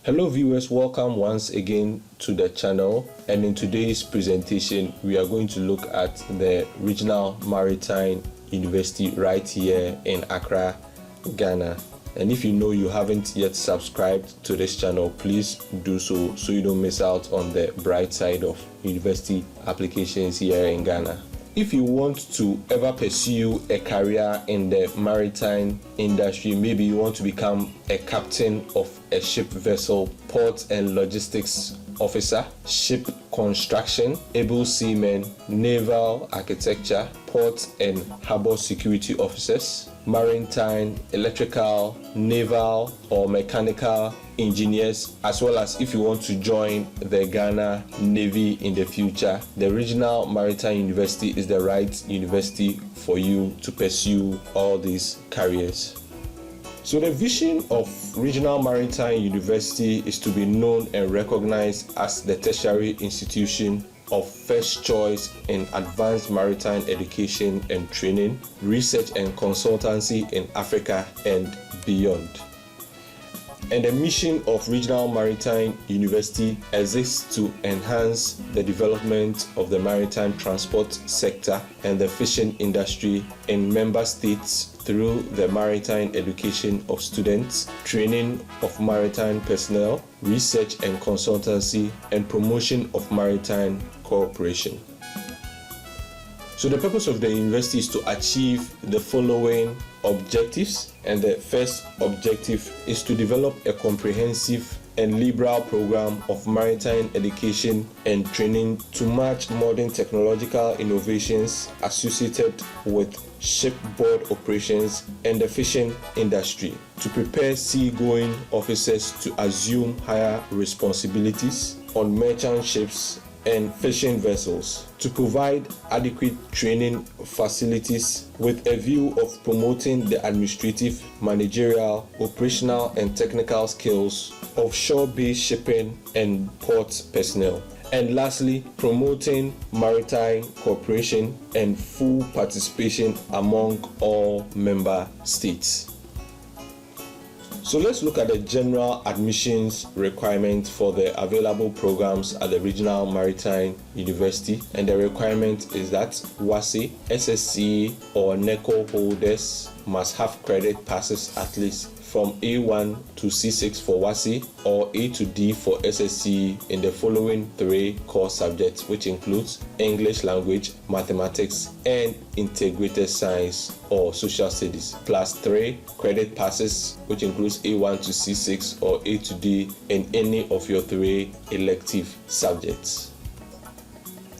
Hello viewers, welcome once again to the channel, and in today's presentation we are going to look at the Regional Maritime University right here in Accra, Ghana. And if you know you haven't yet subscribed to this channel, please do so you don't miss out on the bright side of university applications here in Ghana. If you want to ever pursue a career in the maritime industry, maybe you want to become a captain of a ship vessel, port and logistics officer, ship construction, able seamen, naval architecture, port and harbor security officers, maritime, electrical, naval or mechanical engineers, as well as if you want to join the Ghana Navy in the future, the Regional Maritime University is the right university for you to pursue all these careers. So the vision of Regional Maritime University is to be known and recognized as the tertiary institution of first choice in advanced maritime education and training, research and consultancy in Africa and beyond. And the mission of Regional Maritime University exists to enhance the development of the maritime transport sector and the fishing industry in member states through the maritime education of students, training of maritime personnel, research and consultancy, and promotion of maritime cooperation. So the purpose of the university is to achieve the following objectives, and the first objective is to develop a comprehensive and liberal program of maritime education and training to match modern technological innovations associated with shipboard operations and the fishing industry, to prepare seagoing officers to assume higher responsibilities on merchant ships and fishing vessels, to provide adequate training facilities with a view of promoting the administrative, managerial, operational and technical skills of shore-based shipping and port personnel. And lastly, promoting maritime cooperation and full participation among all member states. So let's look at the general admissions requirement for the available programs at the Regional Maritime University. And the requirement is that WASSCE, SSCE or NECO holders must have credit passes at least from A1 to C6 for WASSCE or A to D for SSCE in the following three core subjects, which includes English language, mathematics, and integrated science or social studies, plus 3 credit passes, which includes A1 to C6 or A to D in any of your 3 elective subjects.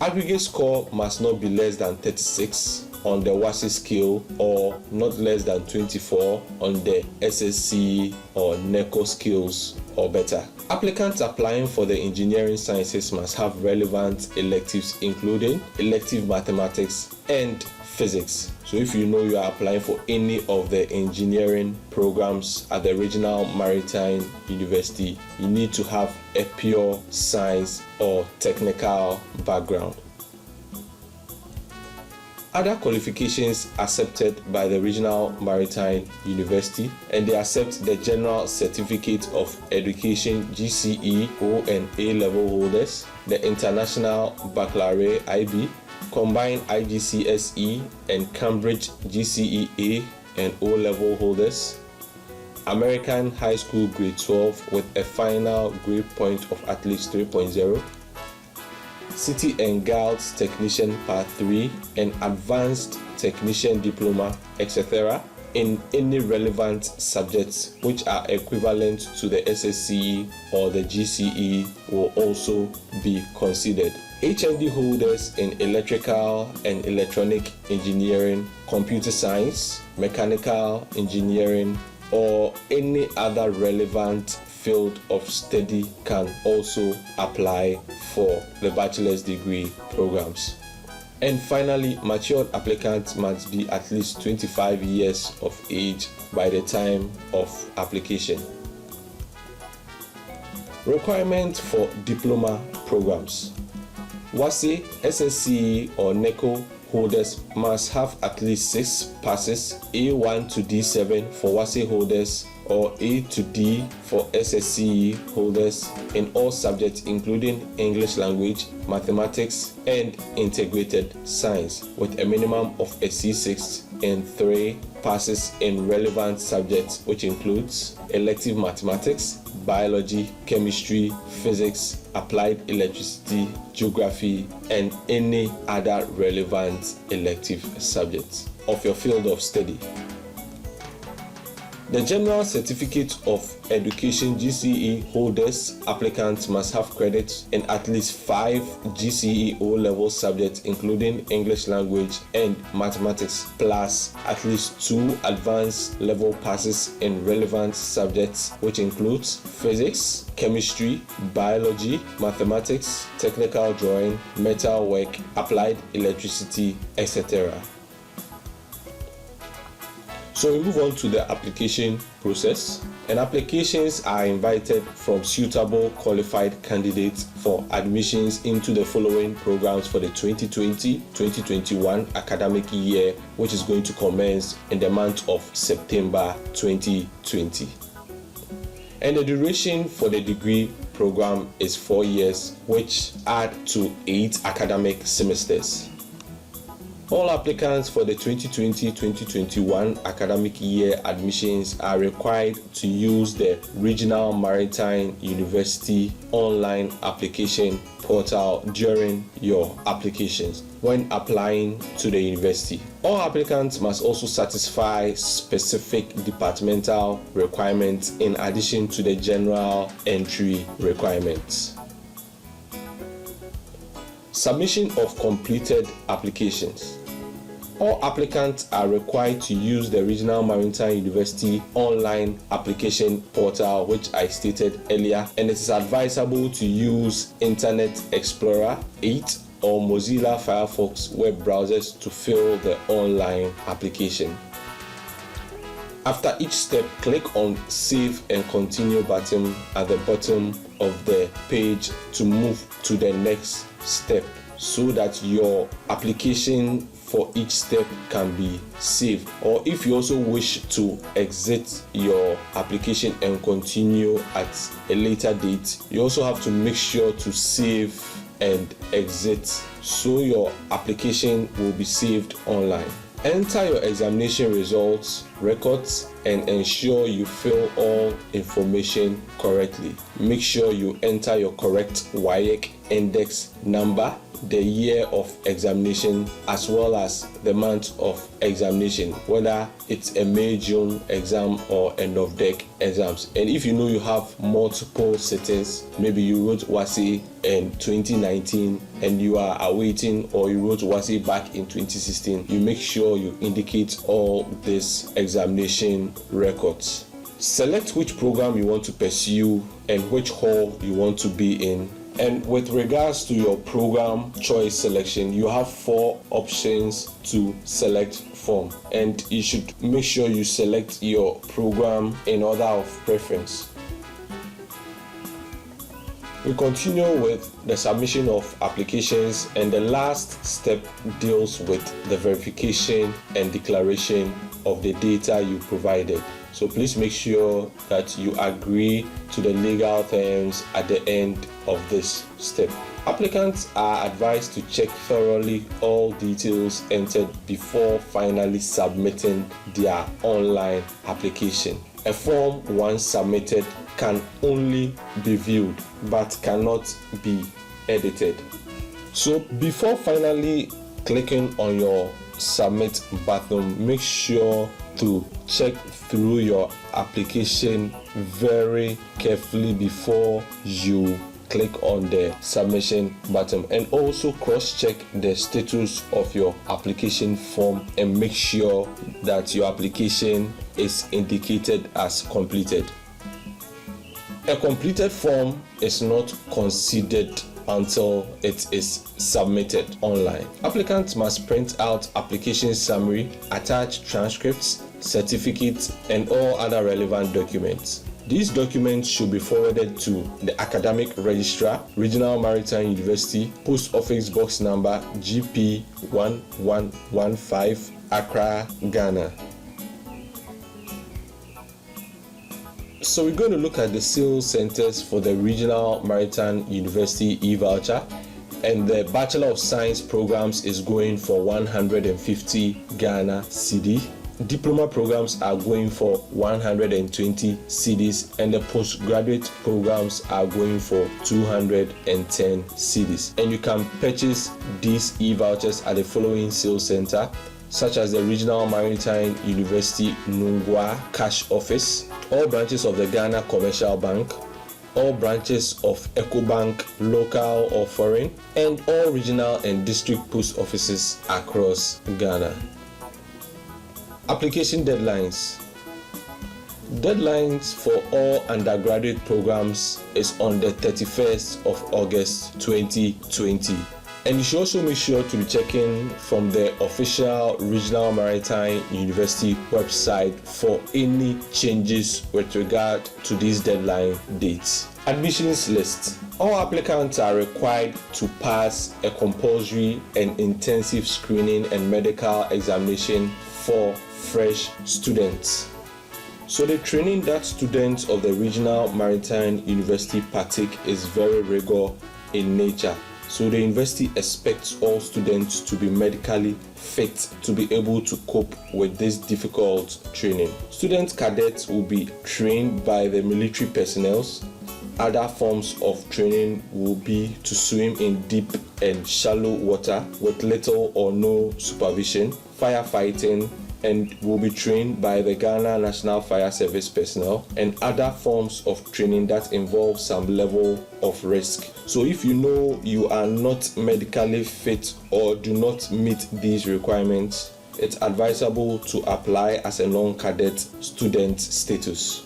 Aggregate score must not be less than 36 on the WASSCE scale or not less than 24 on the SSCE or NECO skills or better. Applicants applying for the engineering sciences must have relevant electives including elective mathematics and physics. So if you know you are applying for any of the engineering programs at the Regional Maritime University, you need to have a pure science or technical background. Other qualifications accepted by the Regional Maritime University, and they accept the General Certificate of Education GCE O and A level holders, the International Baccalaureate IB, Combined IGCSE and Cambridge GCE A and O level holders, American High School Grade 12 with a final grade point of at least 3.0, City and Guilds Technician Part 3 and Advanced Technician Diploma, etc. in any relevant subjects which are equivalent to the SSCE or the GCE will also be considered. HND holders in electrical and electronic engineering, computer science, mechanical engineering, or any other relevant field of study can also apply for the bachelor's degree programs. And finally, matured applicants must be at least 25 years of age by the time of application. Requirements for diploma programs. WASSCE, SSCE or NECO holders must have at least 6 passes, A1 to D7 for WASSCE holders or A to D for SSCE holders in all subjects including English language, mathematics, and integrated science, with a minimum of a C6 and 3 passes in relevant subjects, which includes elective mathematics, biology, chemistry, physics, applied electricity, geography, and any other relevant elective subjects of your field of study. The General Certificate of Education GCE holders applicants must have credits in at least 5 GCE O-level subjects including English language and mathematics, plus at least 2 advanced level passes in relevant subjects, which includes physics, chemistry, biology, mathematics, technical drawing, metal work, applied electricity, etc. So we move on to the application process, and applications are invited from suitable qualified candidates for admissions into the following programs for the 2020-2021 academic year, which is going to commence in the month of September 2020. And the duration for the degree program is 4 years, which add to 8 academic semesters. All applicants for the 2020-2021 academic year admissions are required to use the Regional Maritime University online application portal during your applications when applying to the university. All applicants must also satisfy specific departmental requirements in addition to the general entry requirements. Submission of completed applications. All applicants are required to use the Regional Maritime University online application portal, which I stated earlier, and it is advisable to use Internet Explorer 8 or Mozilla Firefox web browsers to fill the online application. After each step, click on Save and Continue button at the bottom of the page to move to the next step, so that your application for each step can be saved. Or if you also wish to exit your application and continue at a later date, you also have to make sure to save and exit so your application will be saved online. Enter your examination results, records, and ensure you fill all information correctly. Make sure you enter your correct WAEC index number, the year of examination, as well as the month of examination, whether it's a May-June exam or end of deck exams. And if you know you have multiple sittings, maybe you wrote WASSCE in 2019 and you are awaiting, or you wrote WASSCE back in 2016, you make sure you indicate all these examination records. Select which program you want to pursue and which hall you want to be in. And with regards to your program choice selection, you have 4 options to select from, and you should make sure you select your program in order of preference. We continue with the submission of applications, and the last step deals with the verification and declaration of the data you provided. So please make sure that you agree to the legal terms at the end of this step. Applicants are advised to check thoroughly all details entered before finally submitting their online application. A form once submitted can only be viewed but cannot be edited. So before finally clicking on your submit button, make sure to check through your application very carefully before you click on the submission button, and also cross-check the status of your application form and make sure that your application is indicated as completed. A completed form is not considered until it is submitted online. Applicants must print out application summary, attach transcripts, certificates, and all other relevant documents. These documents should be forwarded to the Academic Registrar, Regional Maritime University, Post Office Box Number GP1115, Accra, Ghana. So we're going to look at the sales centers for the Regional Maritime University E-Voucher, and the Bachelor of Science programs is going for 150 Ghana cedi. Diploma programs are going for 120 cedis, and the postgraduate programs are going for 210 cedis. And you can purchase these e-vouchers at the following sales center, such as the Regional Maritime University Nungwa Cash Office, all branches of the Ghana Commercial Bank, all branches of EcoBank, local or foreign, and all regional and district post offices across Ghana. Application deadlines. Deadlines for all undergraduate programs is on the 31st of August 2020. And you should also make sure to be checking from the official Regional Maritime University website for any changes with regard to these deadline dates. Admissions list. All applicants are required to pass a compulsory and intensive screening and medical examination for fresh students. So the training that students of the Regional Maritime University partake is very rigorous in nature. So the university expects all students to be medically fit to be able to cope with this difficult training. Student cadets will be trained by the military personnel. Other forms of training will be to swim in deep and shallow water with little or no supervision, firefighting, and will be trained by the Ghana National Fire Service personnel, and other forms of training that involve some level of risk. So if you know you are not medically fit or do not meet these requirements, it's advisable to apply as a non-cadet student status.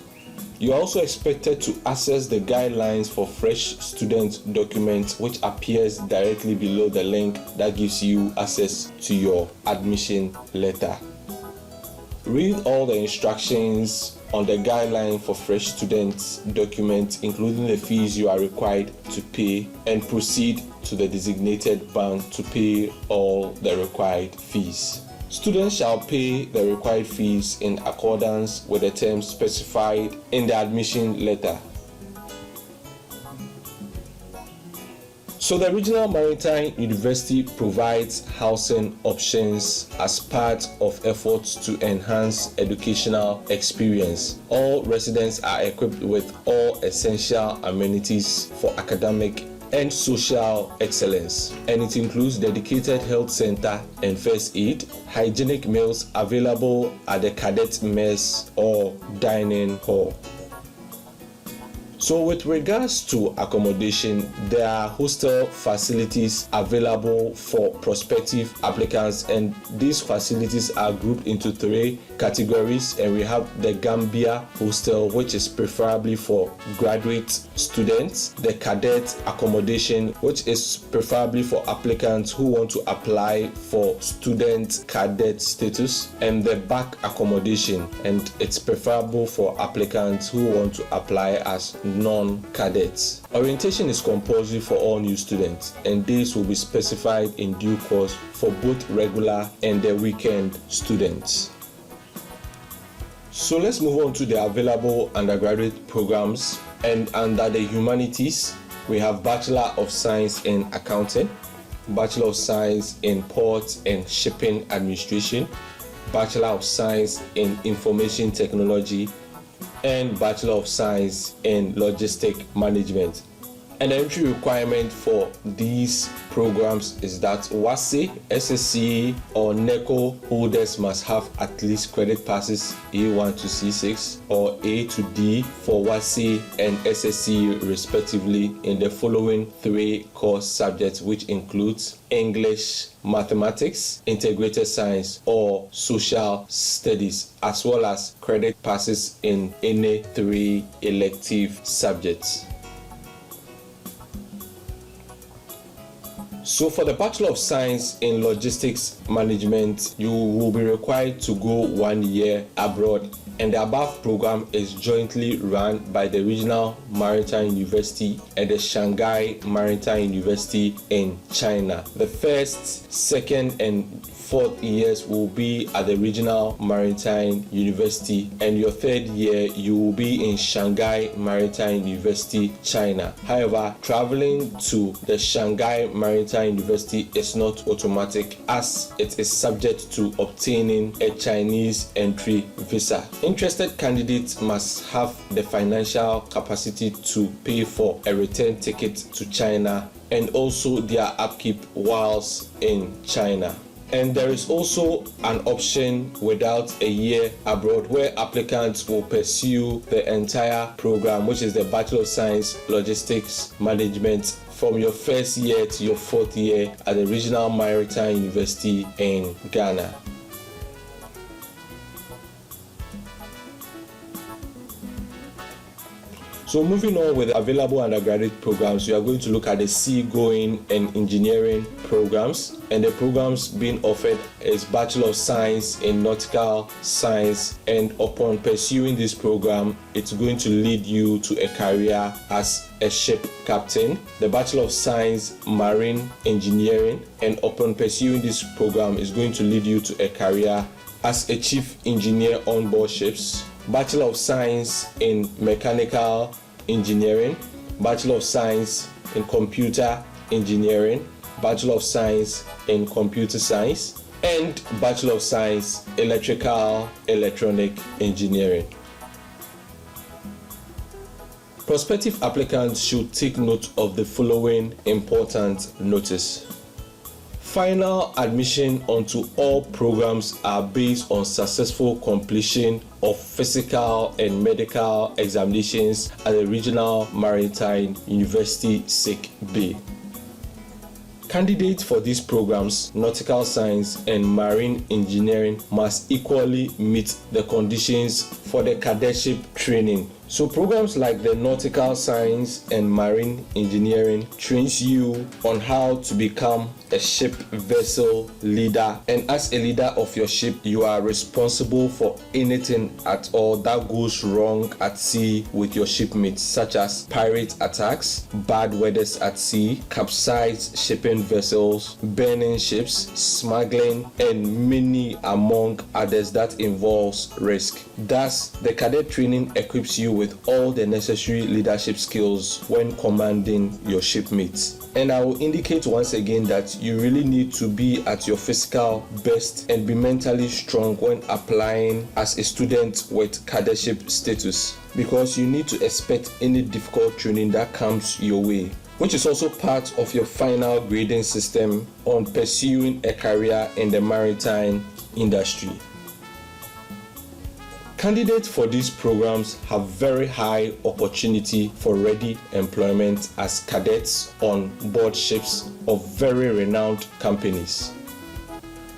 You are also expected to access the guidelines for fresh student documents, which appears directly below the link that gives you access to your admission letter. Read all the instructions on the guideline for fresh students document, including the fees you are required to pay, and proceed to the designated bank to pay all the required fees. Students shall pay the required fees in accordance with the terms specified in the admission letter. So the Regional Maritime University provides housing options as part of efforts to enhance educational experience. All residents are equipped with all essential amenities for academic and social excellence, and it includes dedicated health center and first aid, hygienic meals available at the cadet mess or dining hall. So with regards to accommodation, there are hostel facilities available for prospective applicants, and these facilities are grouped into 3 categories, and we have the Gambia hostel, which is preferably for graduate students, the cadet accommodation, which is preferably for applicants who want to apply for student cadet status, and the back accommodation, and it's preferable for applicants who want to apply as non-cadets. Orientation is compulsory for all new students, and this will be specified in due course for both regular and the weekend students. So let's move on to the available undergraduate programs. And under the humanities, we have Bachelor of Science in Accounting, Bachelor of Science in Port and Shipping Administration, Bachelor of Science in Information Technology, and Bachelor of Science in Logistic Management. And the entry requirement for these programs is that WASSCE, SSC, or NECO holders must have at least credit passes A1 to C6 or A to D for WASSCE and SSC respectively in the following 3 core subjects, which includes English, Mathematics, Integrated Science, or Social Studies, as well as credit passes in any 3 elective subjects. So for the Bachelor of Science in Logistics Management, you will be required to go 1 year abroad, and the above program is jointly run by the Regional Maritime University and the Shanghai Maritime University in China. The first, second, and fourth years will be at the Regional Maritime University, and your third year you will be in Shanghai Maritime University, China. However, traveling to the Shanghai Maritime University is not automatic, as it is subject to obtaining a Chinese entry visa. Interested candidates must have the financial capacity to pay for a return ticket to China and also their upkeep whilst in China. And there is also an option without a year abroad, where applicants will pursue the entire program, which is the Bachelor of Science Logistics Management, from your first year to your fourth year at the Regional Maritime University in Ghana. So moving on with the available undergraduate programs, we are going to look at the seagoing and engineering programs. And the programs being offered is Bachelor of Science in Nautical Science, and upon pursuing this program, it's going to lead you to a career as a ship captain. The Bachelor of Science Marine Engineering, and upon pursuing this program, is going to lead you to a career as a chief engineer on board ships. Bachelor of Science in Mechanical Engineering, Bachelor of Science in Computer Engineering, Bachelor of Science in Computer Science, and Bachelor of Science Electrical Electronic Engineering. Prospective applicants should take note of the following important notice. Final admission onto all programs are based on successful completion of physical and medical examinations at the Regional Maritime University Sick Bay. Candidates for these programs, Nautical Science and Marine Engineering, must equally meet the conditions for the cadetship training. So programs like the Nautical Science and Marine Engineering trains you on how to become a ship vessel leader, and as a leader of your ship, you are responsible for anything at all that goes wrong at sea with your shipmates, such as pirate attacks, bad weathers at sea, capsized shipping vessels, burning ships, smuggling, and many among others that involves risk. Thus, the cadet training equips you with all the necessary leadership skills when commanding your shipmates. And I will indicate once again that you really need to be at your physical best and be mentally strong when applying as a student with cadetship status, because you need to expect any difficult training that comes your way, which is also part of your final grading system on pursuing a career in the maritime industry. Candidates for these programs have very high opportunity for ready employment as cadets on board ships of very renowned companies.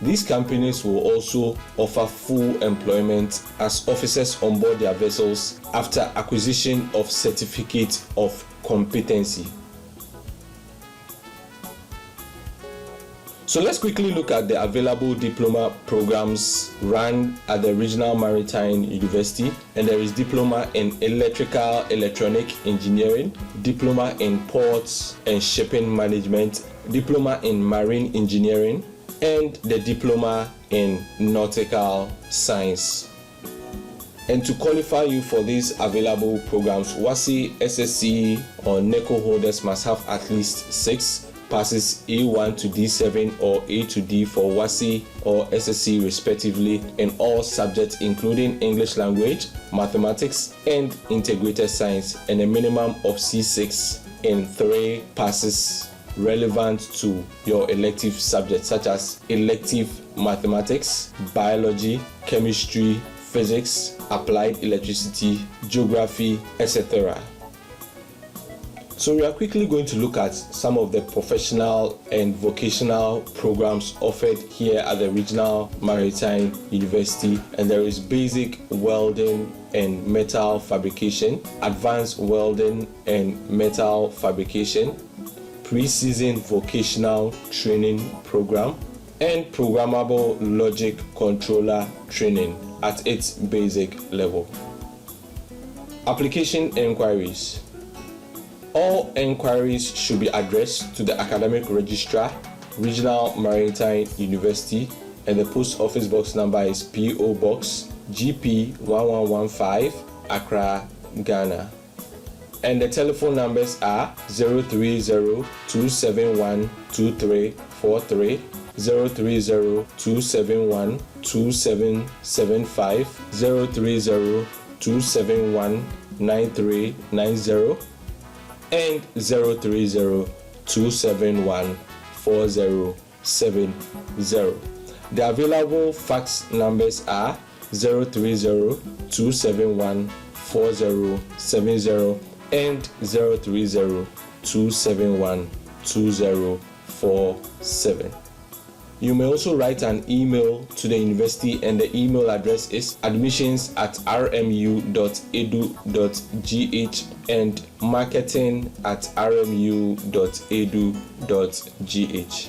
These companies will also offer full employment as officers on board their vessels after acquisition of certificate of competency. So let's quickly look at the available diploma programs run at the Regional Maritime University. And there is Diploma in Electrical Electronic Engineering, Diploma in Ports and Shipping Management, Diploma in Marine Engineering, and the Diploma in Nautical Science. And to qualify you for these available programs, WASSCE, SSC, or NECO holders must have at least 6 passes A1 to D7 or A to D for WASSCE or SSC respectively in all subjects including English language, mathematics, and integrated science, and a minimum of C6 in 3 passes relevant to your elective subjects such as elective mathematics, biology, chemistry, physics, applied electricity, geography, etc. So we are quickly going to look at some of the professional and vocational programs offered here at the Regional Maritime University. And there is basic welding and metal fabrication, advanced welding and metal fabrication, pre-season vocational training program, and programmable logic controller training at its basic level. Application enquiries. All enquiries should be addressed to the Academic Registrar, Regional Maritime University, and the post office box number is PO Box GP 1115 Accra, Ghana. And the telephone numbers are 030-271-2343, 030-271-2775, 030-271-9390, and 030-271-4070. The available fax numbers are 030-271-4070 and 030-271-2047. You may also write an email to the university, and the email address is admissions@rmu.edu.gh and marketing@rmu.edu.gh.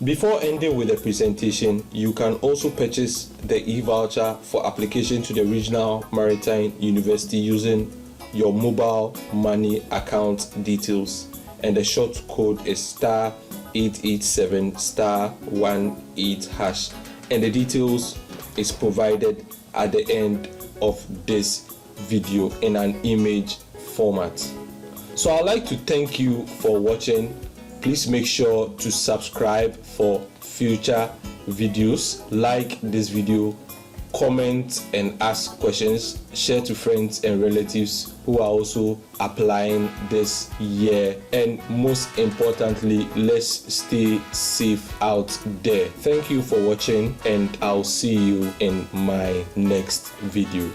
Before ending with the presentation, you can also purchase the e-voucher for application to the Regional Maritime University using your mobile money account details, and the short code is *887*18#, and the details is provided at the end of this video in an image format. So I'd like to thank you for watching. Please make sure to subscribe for future videos, like this video, comment and ask questions, share to friends and relatives who are also applying this year, and most importantly, let's stay safe out there. Thank you for watching, and I'll see you in my next video.